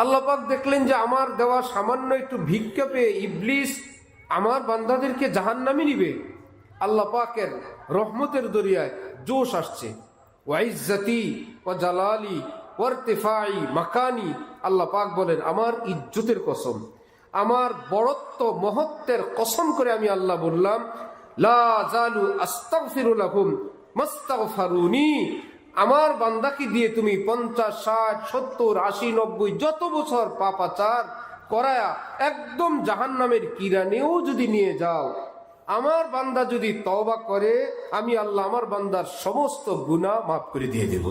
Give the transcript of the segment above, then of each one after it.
আল্লাহ পাক দেখলেন যে আমার দেওয়া সামান্য একটু ভিক্ষা পেয়ে ইবলিস আমার বান্দাদেরকে জাহান্নামে নিবে। আল্লাহ পাকের রহমতের দরিয়ায় জোশ আসছে। ওয়াইজ্জতি ওয়া জালালি ওয়া ইরতিফাই মাকানি, আল্লাহ পাক বলেন আমার ইজ্জতের কসম, আমার বড়ত্ব মহত্বের কসম করে আমি আল্লাহ বললাম, লা জালু আস্তাগফিরু লাহুম মাস্তাগফারুনি। আমার বান্দাকে দিয়ে তুমি 50, 60, 70, 80, 90 যত বছর পাপাচার করায়া একদম জাহান্নামের কিরানেও যদি নিয়ে যাও, আমার বান্দা যদি তওবা করে আমি আল্লাহ আমার বান্দার সমস্ত গুনাহ মাফ করে দিয়ে দেব।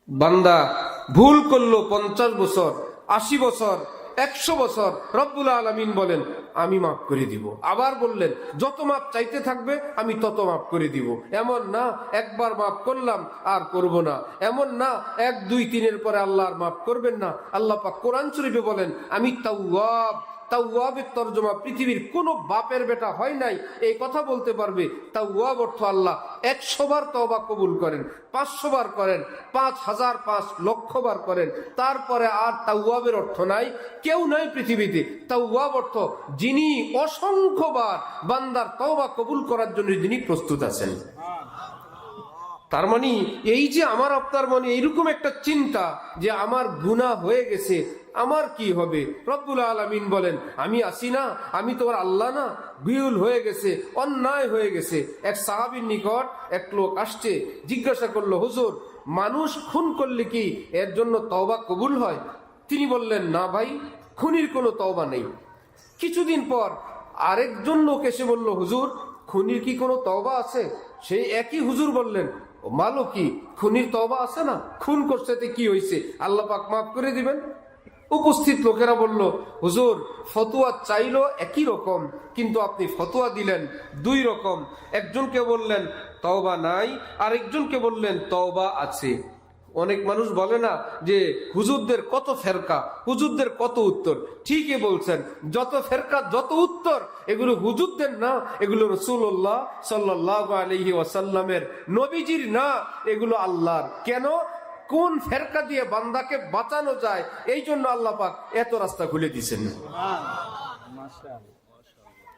বান্দা ভুল করলো 50 বছর, 80 বছর, 100 বছর, রব্বুল আলামিন বলেন আমি মাফ করে দিব। আবার বললেন যত মাপ চাইতে থাকবে আমি তত মাফ করে দিব। এমন না একবার মাফ করলাম আর করব না, এমন না 1, 2, 3 পরে আল্লাহ আর মাফ করবেন না। আল্লাহ পাক কোরআন শরীফে বলেন আমি তাওয়াব। তাওয়াবের তরজমা পৃথিবীর কোন বাপের বেটা হয় নাই এই কথা বলতে পারবে তাওয়াব অর্থ আল্লাহ 100 বার তওবা কবুল করেন, 500 বার করেন, 5000, 5 লক্ষ বার করেন, তারপরে আর তাওয়াবের অর্থ নাই, কেউ নাই পৃথিবীতে। তাওয়াব অর্থ যিনি অসংখ্যবার বান্দার তওবা কবুল করার জন্য যিনি প্রস্তুত আছেন। তার মানে এই যে আমার আপনার মনে এইরকম একটা চিন্তা যে আমার গুনাহ হয়ে গেছে, আমার কি হবে? রব্বুল আলামিন বলেন আমি আসি না, আমি তোমার আল্লাহ না? ভুল হয়ে গেছে, অন্যায় হয়ে গেছে। এক সাহাবীর নিকট এক লোক আসছে, জিজ্ঞাসা করলো হুজুর মানুষ খুন করলে কি এর জন্য তওবা কবুল হয়? তিনি বললেন না ভাই, খুনির কোনো তওবা নেই। কিছুদিন পর আরেকজন লোক এসে বলল হুজুর খুনির কি কোনো তওবা আছে? সেই একই হুজুর বললেন মালো কি খুনির তওবা আছে না? খুন করছে কি হয়েছে, আল্লাহ পাক মাফ করে দিবেন। উপস্থিত লোকেরা বলল হুজুর ফতোয়া চাইলো একই রকম, কিন্তু আপনি ফতোয়া দিলেন 2 রকম। একজনকে বললেন তওবা নাই, আর একজনকে বললেন তওবা আছে। অনেক মানুষ বলে না যে হুজুরদের কত ফেরকা, হুজুরদের কত উত্তর। ঠিকই বলছেন, যত ফেরকা যত উত্তর এগুলো হুজুরদের না, এগুলো রাসূলুল্লাহ সাল্লাল্লাহু আলাইহি ওয়াসাল্লামের, নবীজির না, এগুলো আল্লাহর। কেন? কোন ফেরকা দিয়ে বান্দাকে বাঁচানো যায় এই জন্য আল্লাহ পাক এত রাস্তা খুলে দিয়েছেন।